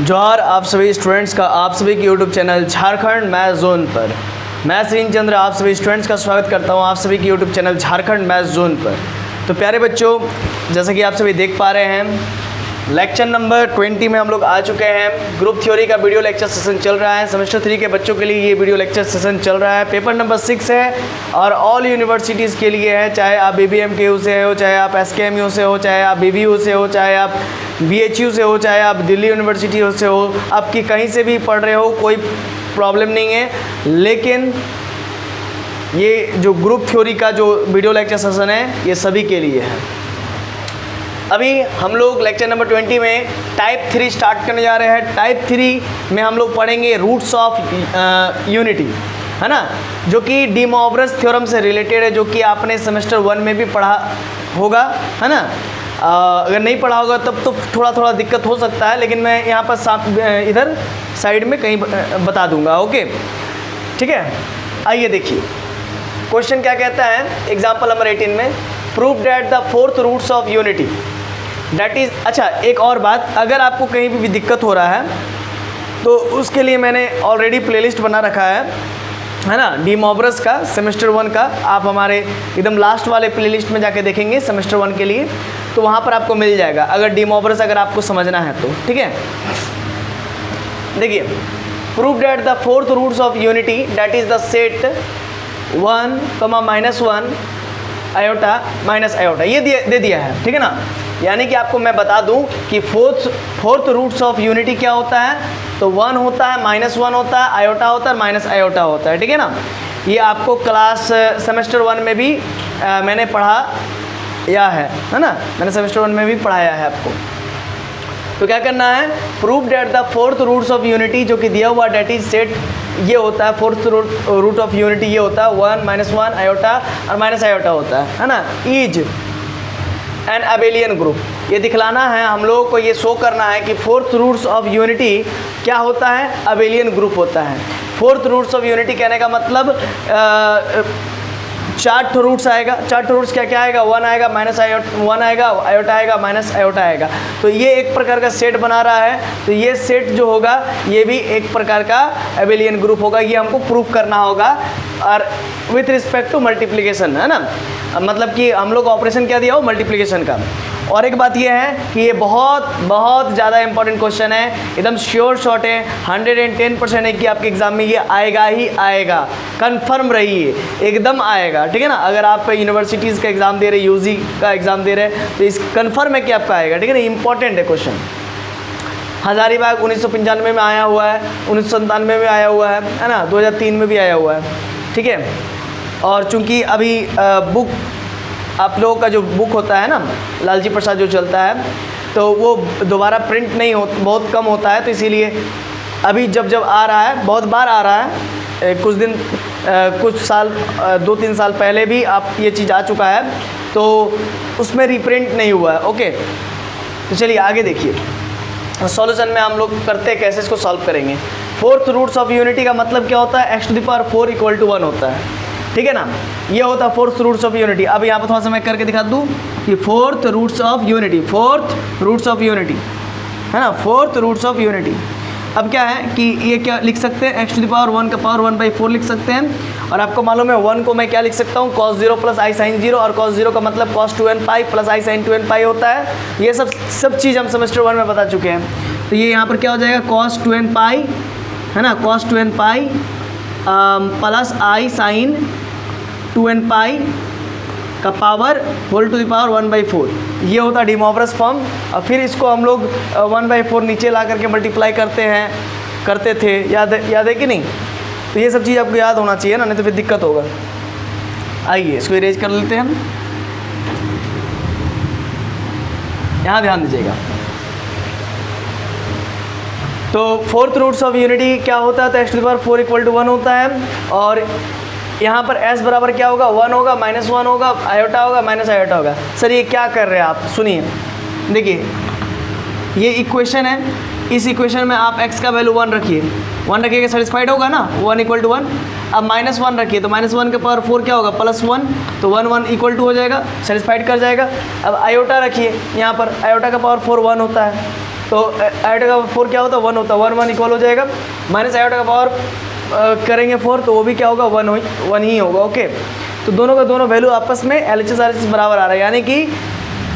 जोहार आप सभी स्टूडेंट्स का आप सभी के YouTube channel Jharkhand math zone पर। मैं श्रीन चंद्र आप सभी स्टूडेंट्स का स्वागत करता हूं आप सभी के YouTube channel Jharkhand math zone पर। तो प्यारे बच्चों, जैसा कि आप सभी देख पा रहे हैं, लेक्चर नंबर 20 में हम लोग आ चुके हैं। ग्रुप थ्योरी का वीडियो लेक्चर सेशन चल रहा है। सेमेस्टर 3 के बच्चों के लिए ये वीडियो लेक्चर सेशन चल रहा है। पेपर नंबर 6 है और ऑल यूनिवर्सिटीज़ के लिए है, चाहे आप BBMKU से हो, चाहे आप SKMU से हो, चाहे आप BBU से हो, चाहे आप BHU से हो, चाहे आप दिल्ली यूनिवर्सिटी से हो, आपकी कहीं से भी पढ़ रहे हो, कोई प्रॉब्लम नहीं है। लेकिन ये जो ग्रुप थ्योरी का जो वीडियो लेक्चर सेशन है, ये सभी के लिए है। अभी हम लोग लेक्चर नंबर 20 में टाइप 3 स्टार्ट करने जा रहे हैं। टाइप 3 में हम लोग पढ़ेंगे रूट्स ऑफ यूनिटी, है ना, जो कि डी मॉवरस थ्योरम से रिलेटेड है, जो कि आपने सेमेस्टर 1 में भी पढ़ा होगा, है ना। अगर नहीं पढ़ा होगा तब तो थोड़ा दिक्कत हो सकता है, लेकिन मैं यहाँ पर इधर साइड में कहीं बता दूंगा। ओके, ठीक है। आइए देखिए क्वेश्चन क्या कहता है। एग्जाम्पल नंबर 18 में prove that the fourth roots of unity that is. अच्छा, एक और बात, अगर आपको कहीं भी दिक्कत हो रहा है तो उसके लिए मैंने ऑलरेडी प्लेलिस्ट बना रखा है ना, डी मॉवरस का सेमेस्टर 1 का। आप हमारे एकदम लास्ट वाले प्लेलिस्ट में जाके देखेंगे सेमेस्टर 1 के लिए, तो वहाँ पर आपको मिल जाएगा, अगर डी मॉवरस अगर आपको समझना है तो। ठीक है, देखिए, prove that the fourth roots of unity that is the set 1, -1 iota minus iota, ये दे दिया है। ठीक है ना, यानी कि आपको मैं बता दूं कि फोर्थ रूट्स ऑफ यूनिटी क्या होता है, तो 1 होता है, -1 होता है, आयोटा होता है, माइनस आयोटा होता है। ठीक है ना, ये आपको क्लास सेमेस्टर 1 में भी मैंने पढ़ाया है ना, मैंने सेमेस्टर 1 में भी पढ़ाया है आपको। तो क्या करना है, prove that the fourth roots of unity, जो कि दिया हुआ डेट इज सेट ये होता है, फोर्थ रूट ऑफ यूनिटी ये होता है 1, -1 आयोटा और माइनस आयोटा होता है ना। इज एन अबेलियन ग्रुप, ये दिखलाना है हम लोगों को, ये शो करना है कि फोर्थ रूट्स ऑफ यूनिटी क्या होता है, अबेलियन ग्रुप होता है। फोर्थ रूट्स ऑफ यूनिटी कहने का मतलब 4 रूट्स आएगा। 4 रूट्स क्या क्या आएगा, 1 आएगा, -1 आएगा, आयोटा आएगा, माइनस आयोटा आएगा। तो ये एक प्रकार का सेट बना रहा है, तो ये सेट जो होगा ये भी एक प्रकार का अबेलियन ग्रुप होगा। ये हमको प्रूफ करना होगा, और विथ रिस्पेक्ट टू मल्टीप्लिकेशन, है ना, मतलब कि हम लोग ऑपरेशन क्या दिया हो, मल्टीप्लिकेशन का। और एक बात ये है कि ये बहुत ज़्यादा इंपॉर्टेंट क्वेश्चन है, एकदम श्योर शॉट है, 110% है कि आपके एग्जाम में ये आएगा ही आएगा, कंफर्म रहिए, एकदम आएगा। ठीक है ना, अगर आप यूनिवर्सिटीज़ का एग्ज़ाम दे रहे, यूजी का एग्ज़ाम दे रहे, तो इस कंफर्म है कि आपका आएगा। ठीक है ना, इंपॉर्टेंट है क्वेश्चन। हज़ारीबाग 1995 में आया हुआ है, 1997 में आया हुआ है ना, 2003 में भी आया हुआ है। ठीक है, और चूँकि अभी बुक आप लोगों का जो बुक होता है ना, लालजी प्रसाद जो चलता है, तो वो दोबारा प्रिंट नहीं हो, बहुत कम होता है, तो इसीलिए अभी जब आ रहा है, बहुत बार आ रहा है, कुछ साल 2-3 साल पहले भी आप ये चीज़ आ चुका है, तो उसमें रीप्रिंट नहीं हुआ है। ओके, तो चलिए आगे देखिए। सॉल्यूशन में हम लोग करते हैं, कैसे इसको सॉल्व करेंगे। फोर्थ रूट्स ऑफ यूनिटी का मतलब क्या होता है, x⁴ = 1 होता है। ठीक है ना, ये होता है फोर्थ रूट्स ऑफ यूनिटी। अब यहाँ पर थोड़ा सा मैं करके दिखा दूँ कि फोर्थ रूट्स ऑफ यूनिटी, है ना, फोर्थ रूट्स ऑफ यूनिटी। अब क्या है कि ये क्या लिख सकते हैं, x⁴ 1/1/4 लिख सकते हैं। और आपको मालूम है 1 को मैं क्या लिख सकता हूँ, cos 0 + i sin 0, और cos 0 का मतलब cos 2nπ + i sin 2nπ होता है। ये सब चीज़ हम सेमेस्टर 1 में बता चुके हैं। तो ये यहाँ पर क्या हो जाएगा, cos 2nπ, है ना, cos 2nπ plus i sin 2nπ का power whole to the power 1/4, ये होता है डी मॉवरस फॉर्म। और फिर इसको हम लोग 1/4 नीचे ला करके मल्टीप्लाई करते थे, याद है कि नहीं। तो ये सब चीज़ आपको याद होना चाहिए ना, नहीं तो फिर दिक्कत होगा। आइए इसको इरेज कर लेते हैं हम, यहाँ ध्यान दीजिएगा। तो फोर्थ रूट्स ऑफ यूनिटी क्या होता है, तो x⁴ = 1 होता है। और यहाँ पर s बराबर क्या होगा, 1 होगा, -1 होगा, आयोटा होगा, माइनस आयोटा होगा। सर ये क्या कर रहे हैं आप, सुनिए, देखिए ये इक्वेशन है, इस इक्वेशन में आप x का वैल्यू 1 रखिए, 1 रखिएगा, सेटिस्फाइड होगा ना, 1 = 1। अब -1 रखिए, तो -1 के पावर 4 क्या होगा, +1, तो 1 = 2 हो जाएगा, सेटिस्फाइड कर जाएगा। अब आयोटा रखिए, यहाँ पर आयोटा का पावर 4 1 होता है, तो आयोटा का 4 क्या होता है 1 होता है, 1 1 इक्वल हो जाएगा। माइनस आयोटा का पावर करेंगे 4 तो वो भी क्या होगा 1 ही होगा। ओके, तो दोनों का दोनों वैल्यू आपस में LHS RHS बराबर आ रहा है, यानी कि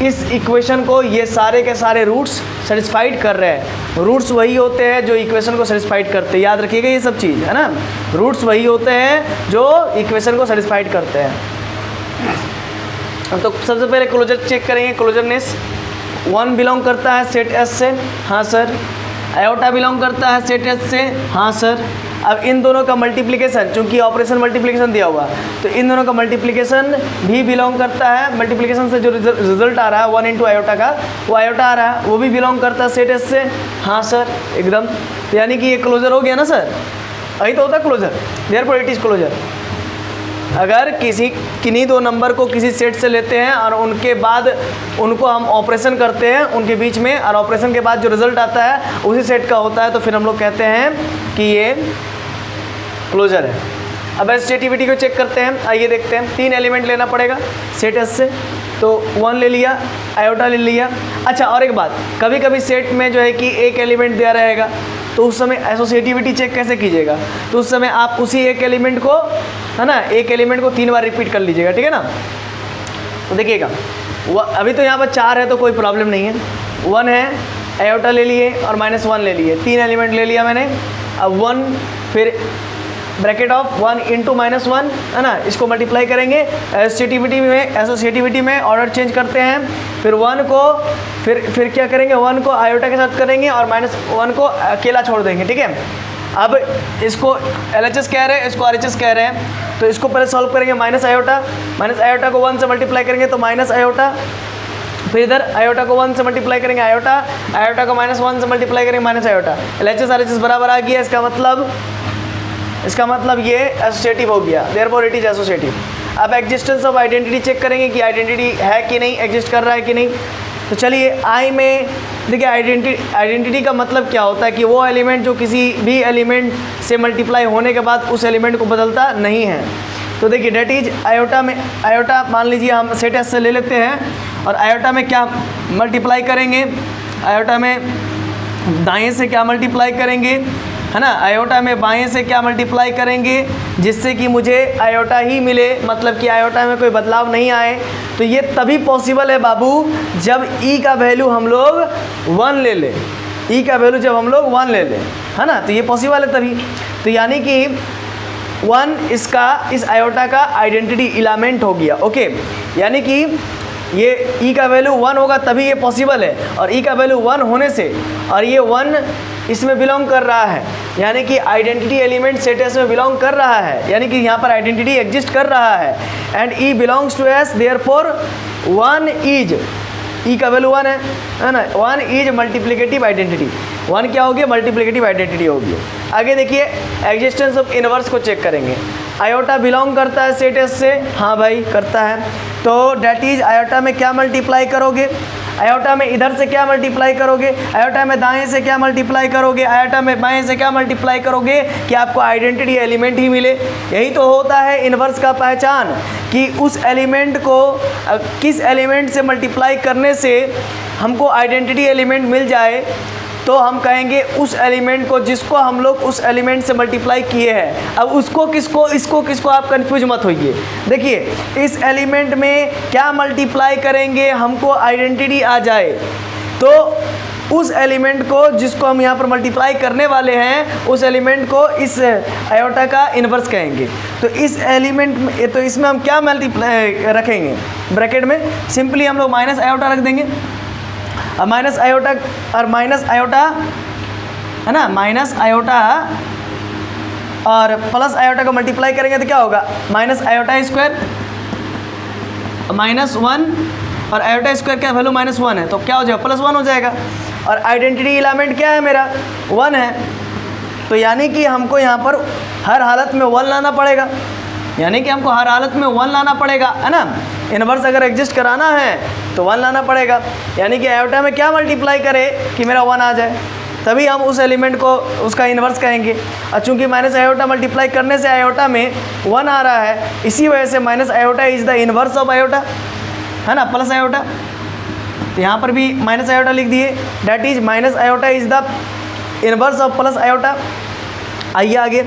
इस इक्वेशन को ये सारे के सारे रूट्स सेटिस्फाइड कर रहे हैं। रूट्स वही होते हैं जो इक्वेशन को सेटिस्फाइड करते हैं, याद रखिएगा ये सब चीज़ है ना। रूट्स वही होते हैं जो इक्वेशन को सेटिस्फाइड करते हैं। तो सबसे पहले क्लोजर चेक करेंगे, क्लोजरनेस। 1 बिलोंग करता है सेट एस से, हाँ सर। आयोटा बिलोंग करता है सेट एस से, हाँ सर। अब इन दोनों का मल्टीप्लिकेशन, चूंकि ऑपरेशन मल्टीप्लिकेशन दिया हुआ, तो इन दोनों का मल्टीप्लिकेशन भी बिलोंग करता है। मल्टीप्लिकेशन से जो रिजल्ट आ रहा है 1 इंटू आयोटा का, वो आयोटा आ रहा है, वो भी बिलोंग करता है सेट एस से, हाँ सर एकदम। तो यानी कि ये क्लोजर हो गया ना सर, यही तो होता है closure, therefore it is closure. अगर किन्हीं दो नंबर को किसी सेट से लेते हैं और उनके बाद उनको हम ऑपरेशन करते हैं उनके बीच में, और ऑपरेशन के बाद जो रिजल्ट आता है उसी सेट का होता है, तो फिर हम लोग कहते हैं कि ये क्लोजर है। अब एसोसिएटिविटी को चेक करते हैं, आइए देखते हैं। 3 एलिमेंट लेना पड़ेगा सेट एस से, तो 1 ले लिया, आयोटा ले लिया। अच्छा, और एक बात, कभी कभी सेट में जो है कि एक एलिमेंट दिया रहेगा, तो उस समय एसोसिएटिविटी चेक कैसे कीजिएगा, तो उस समय आप उसी एक एलिमेंट को, है ना, एक एलिमेंट को 3 बार रिपीट कर लीजिएगा, ठीक है ना। तो देखिएगा अभी तो यहाँ पर 4 है तो कोई प्रॉब्लम नहीं है। 1 है, आयोटा ले लिए और -1 ले लिए, 3 एलिमेंट ले लिया मैंने। अब 1 फिर ब्रैकेट ऑफ 1 इंटू -1, है ना, इसको मल्टीप्लाई करेंगे। एसोसिएटिविटी में ऑर्डर चेंज करते हैं, फिर 1 को फिर क्या करेंगे, 1 को आयोटा के साथ करेंगे और -1 को अकेला छोड़ देंगे, ठीक है। अब इसको LHS कह रहे हैं, इसको RHS कह रहे हैं, तो इसको पहले सॉल्व करेंगे। माइनस आयोटा को 1 से मल्टीप्लाई करेंगे तो माइनस आयोटा, फिर इधर आयोटा को 1 से मल्टीप्लाई करेंगे आयोटा को -1 से मल्टीप्लाई करेंगे माइनस आयोटा। LHS RHS बराबर आ गया, इसका मतलब ये एसोसिएटिव हो गया, देयरफॉर इट इज एसोसिएटिव। अब एग्जिस्टेंस ऑफ आइडेंटिटी चेक करेंगे कि आइडेंटिटी है कि नहीं, एग्जिस्ट कर रहा है कि नहीं। तो चलिए आई में देखिए, आइडेंटिटी का मतलब क्या होता है कि वो एलिमेंट जो किसी भी एलिमेंट से मल्टीप्लाई होने के बाद उस एलिमेंट को बदलता नहीं है। तो देखिए डेट इज आयोटा मान लीजिए हम सेट एस से ले लेते हैं, और आयोटा में क्या मल्टीप्लाई करेंगे, आयोटा में दाएं से क्या मल्टीप्लाई करेंगे, है ना, आयोटा में बाएं से क्या मल्टीप्लाई करेंगे, जिससे कि मुझे आयोटा ही मिले, मतलब कि आयोटा में कोई बदलाव नहीं आए। तो ये तभी पॉसिबल है बाबू जब ई का वैल्यू हम लोग 1 ले लें, ई का वैल्यू जब हम लोग 1 ले लें, है ना, तो ये पॉसिबल है तभी। तो यानी कि 1 इस आयोटा का आइडेंटिटी एलिमेंट हो गया। ओके, यानी कि ये ई का वैल्यू 1 होगा तभी ये पॉसिबल है, और ई का वैल्यू 1 होने से, और ये 1 इसमें बिलोंग कर रहा है, यानी कि आइडेंटिटी एलिमेंट सेट एस में बिलोंग कर रहा है, यानी कि यहाँ पर आइडेंटिटी एग्जिस्ट कर रहा है। And e belongs to S, therefore 1 is, e का वैल्यू 1 है ना, 1 इज मल्टीप्लिकेटिव आइडेंटिटी। 1 क्या हो गया, मल्टीप्लिकेटिव आइडेंटिटी हो गई। आगे देखिए एग्जिस्टेंस ऑफ इनवर्स को चेक करेंगे। आयोटा बिलोंग करता है सेट एस से, हाँ भाई करता है, तो डेट इज आयोटा में क्या मल्टीप्लाई करोगे, आयोटा में इधर से क्या मल्टीप्लाई करोगे, आयोटा में दाएं से क्या मल्टीप्लाई करोगे, आयोटा में बाएं से क्या मल्टीप्लाई करोगे कि आपको आइडेंटिटी एलिमेंट ही मिले। यही तो होता है इनवर्स का पहचान, कि उस एलिमेंट को किस एलिमेंट से मल्टीप्लाई करने से हमको आइडेंटिटी एलिमेंट मिल जाए, तो हम कहेंगे उस एलिमेंट को जिसको हम लोग उस एलिमेंट से मल्टीप्लाई किए हैं। अब उसको किसको, इसको किसको, आप कंफ्यूज मत होइए। देखिए इस एलिमेंट में क्या मल्टीप्लाई करेंगे हमको आइडेंटिटी आ जाए, तो उस एलिमेंट को जिसको हम यहाँ पर मल्टीप्लाई करने वाले हैं, उस एलिमेंट को इस आयोटा का इन्वर्स कहेंगे। तो इस एलिमेंट में, तो इसमें हम क्या मल्टीप्लाई रखेंगे, ब्रैकेट में सिंपली हम लोग माइनस आयोटा रख देंगे। अब माइनस आयोटा और माइनस आयोटा, है ना, माइनस आयोटा और प्लस आयोटा को मल्टीप्लाई करेंगे तो क्या होगा, माइनस आयोटा स्क्वायर -1, और आयोटा स्क्वायर क्या वैल्यू -1 है, तो क्या हो जाएगा, +1 हो जाएगा। और आइडेंटिटी एलिमेंट क्या है मेरा, 1 है, तो यानी कि हमको यहाँ पर हर हालत में 1 लाना पड़ेगा, यानी कि हमको हर हालत में 1 लाना पड़ेगा, है ना। इनवर्स अगर एग्जिस्ट कराना है तो 1 लाना पड़ेगा, यानी कि आयोटा में क्या मल्टीप्लाई करे कि मेरा 1 आ जाए, तभी हम उस एलिमेंट को उसका इन्वर्स कहेंगे। और चूंकि माइनस आयोटा मल्टीप्लाई करने से आयोटा में 1 आ रहा है, इसी वजह से minus iota is the inverse of iota, है ना, प्लस आयोटा। तो यहाँ पर भी माइनस आयोटा लिख दिए, that is minus iota is the inverse of plus iota. आइए आगे,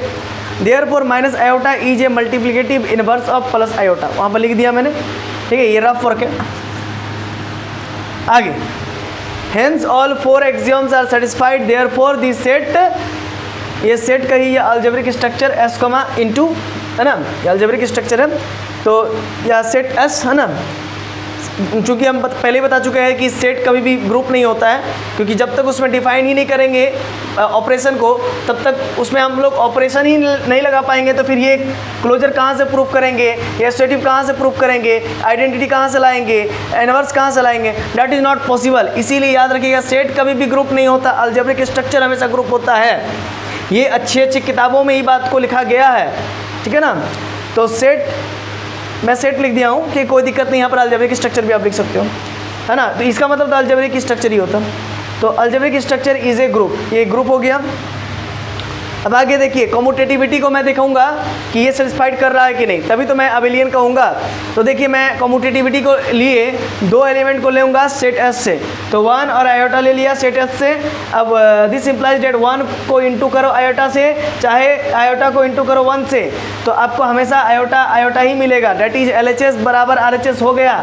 therefore minus iota is a multiplicative inverse of plus iota, वहाँ पर लिख दिया मैंने, ठीक है, ये रफ वर्क है। आगे, hence all 4 axioms are satisfied therefore this set, ये सेट का ही ये algebraic structure S comma into, है ना, ये अलजेब्रिक स्ट्रक्चर है, तो या सेट एस है ना, चूँकि हम पहले बता चुके हैं कि सेट कभी भी ग्रुप नहीं होता है, क्योंकि जब तक उसमें डिफाइन ही नहीं करेंगे ऑपरेशन को तब तक उसमें हम लोग ऑपरेशन ही नहीं लगा पाएंगे, तो फिर ये क्लोजर कहाँ से प्रूफ करेंगे, ये एसोसिएटिव कहाँ से प्रूफ करेंगे, आइडेंटिटी कहाँ से लाएंगे, इनवर्स कहाँ से लाएंगे, दैट इज़ नॉट पॉसिबल। इसीलिए याद रखिएगा सेट कभी भी ग्रुप नहीं होता, अलजेब्रिक स्ट्रक्चर हमेशा ग्रुप होता है। ये अच्छी अच्छी किताबों में ही बात को लिखा गया है, ठीक है ना। तो सेट, मैं सेट लिख दिया हूँ कि कोई दिक्कत नहीं, यहाँ पर अलजेब्रिक स्ट्रक्चर भी आप लिख सकते हो, है ना। तो इसका मतलब तो अलजेब्रिक स्ट्रक्चर ही होता। तो algebraic structure is a group, ये ग्रुप हो गया। अब आगे देखिए, कम्यूटेटिविटी को मैं दिखाऊंगा कि ये सेटिस्फाइड कर रहा है कि नहीं, तभी तो मैं अबेलियन कहूँगा। तो देखिए, मैं कम्यूटेटिविटी को लिए 2 एलिमेंट को लेऊंगा सेट एस से, तो 1 और आयोटा ले लिया सेट एस से। अब दिस इम्प्लाइज डेट 1 को इंटू करो आयोटा से, चाहे आयोटा को इंटू करो 1 से, तो आपको हमेशा आयोटा आयोटा ही मिलेगा। डेट इज LHS बराबर RHS हो गया,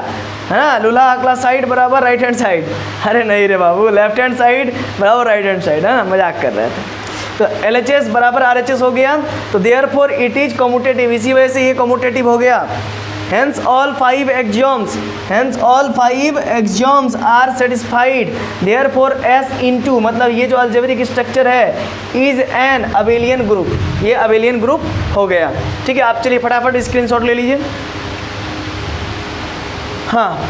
है ना। लूल्हा अगला साइड बराबर राइट हैंड साइड, अरे नहीं रे बाबू, लेफ्ट हैंड साइड बराबर राइट हैंड साइड, है ना, मजाक कर रहे थे। तो LHS बराबर RHS हो गया, तो देयरफॉर इट इज कम्यूटेटिव, इसी वजह से ये कम्यूटेटिव हो गया। Hence all 5 axioms are satisfied, therefore S into, मतलब ये जो अलजेब्रिक स्ट्रक्चर है इज एन अबेलियन ग्रुप, ये अबेलियन ग्रुप हो गया। ठीक है, आप चलिए फटाफट स्क्रीनशॉट ले लीजिए। हाँ,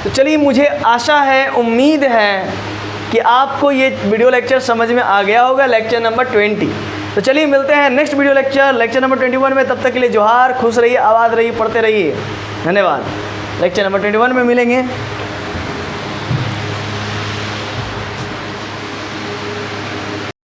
तो चलिए, मुझे आशा है, उम्मीद है कि आपको ये वीडियो लेक्चर समझ में आ गया होगा, लेक्चर नंबर 20। तो चलिए मिलते हैं नेक्स्ट वीडियो लेक्चर नंबर 21 में। तब तक के लिए जोहार, खुश रहिए, आबाद रहिए, पढ़ते रहिए, धन्यवाद। लेक्चर नंबर 21 में मिलेंगे।